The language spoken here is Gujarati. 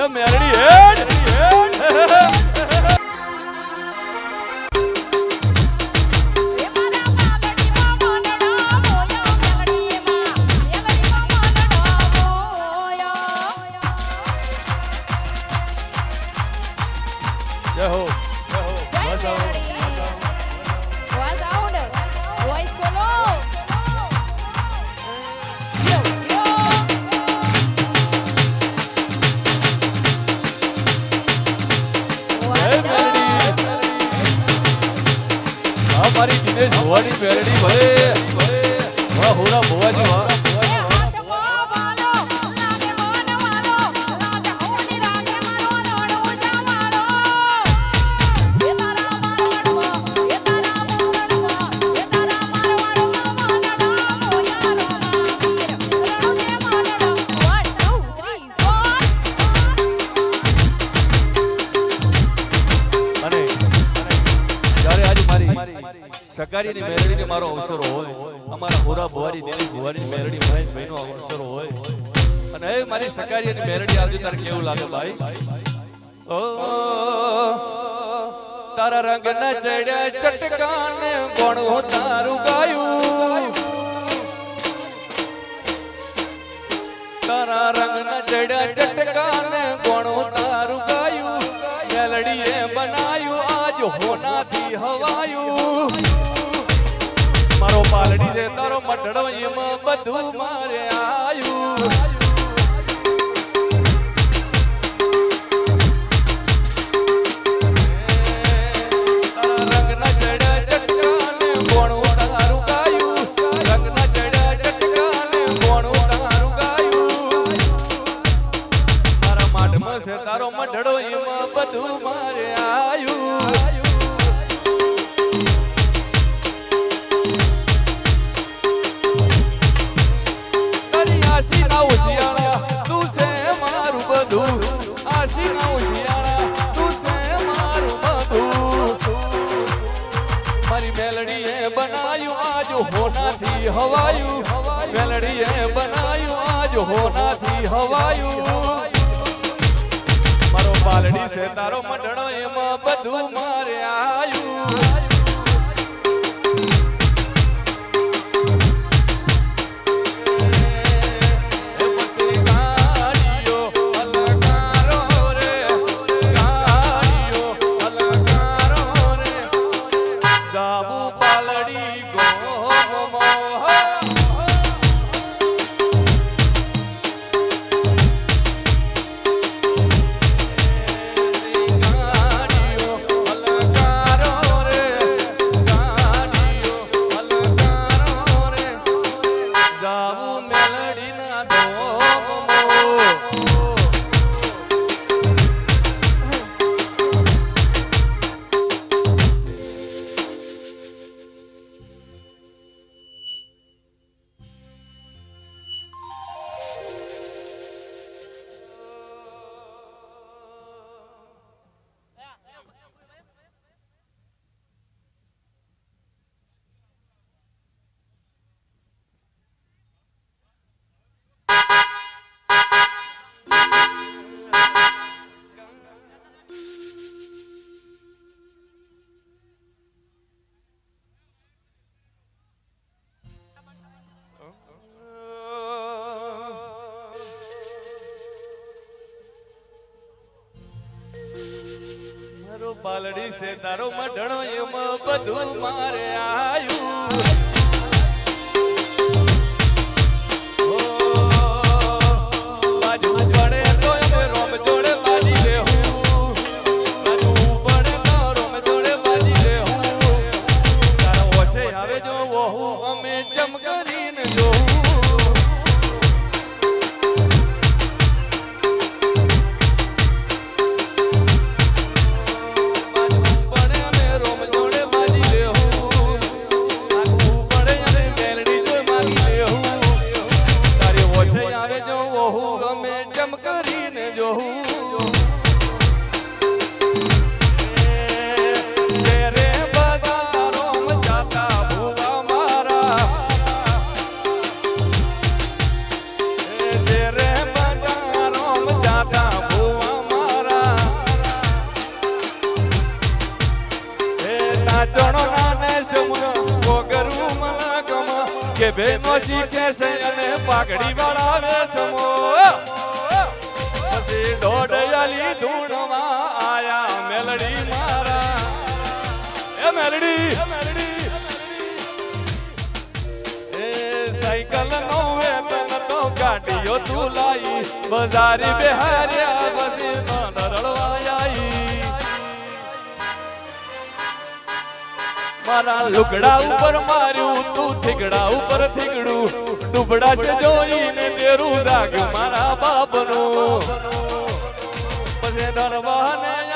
મેરડી હેડ જય હો મારી દિનેશ ભવાની મેરડી ભલે વાહ હોરા ભવાની વાહ સકારીની મેરડીને મારો અવસર હોય અમારા હોરા ભવાની દિનેશ ભવાની મેરડી મહેશ ભાઈનો અવસર હોય અને એ મારી સકારીની મેરડી આવતી તારે કેવું લાગે ભાઈ ઓ તારા રંગ ના ચડ્યા ચટકાને કોણ તારું ગાયું તારા રંગ ના ચડ્યા ચટકાને કોણ તારું ગાયું મેલડીએ બનાયું આજ હોનાથી હવાયું મારો પાલડી રે તારો મઢડો એમાં બધું મારે આયું તારા રંગ ના ચડ્યા ચટકાને કોણું તારું ગાયું રંગ ના ચડ્યા ચટકાને કોણું તારું ગાયું મારા માઢમાં છે તારો મઢડો એમાં બધું મારે આયું આશીના ઉશિયાળા તું છે મારું બધું આશીના ઉશિયાળા તું છે મારું બધું મારી મેલડીએ બનાયું આજ હોનાથી હવાયું મેલડીએ બનાયું આજ હોનાથી હવાયું મારો પાલડી છે તારો મઢડો એમાં બધું મારે આયું પાલડી છે તારો મઢણો એમાં બધું મારે આયું બાજુ પડે તો અમે રોમ જોડે બાજી લેવું બાજુ પડે તો રોમ જોડે બાજી લેવું તારો ઓછે આવે જો વહુ અમે જમ કરીને જોવું બેનો શીખે છે અને પાઘડી વાળા વેશમો પછી દોડયાલી ધૂણમાં આયા મેલડી મારા એ મેલડી એ સાયકલ નો વેતન તો ગાડીઓ તું લાઈ બજારી બિહાર્યા પછી મન રડવા આઈ મારા લુગડા ઉપર માર્યું તું થીગડા ઉપર થીગડું ડૂબડા છે જોઈને તેરું જાગ્યું મારા બાપનું પછી દરવાને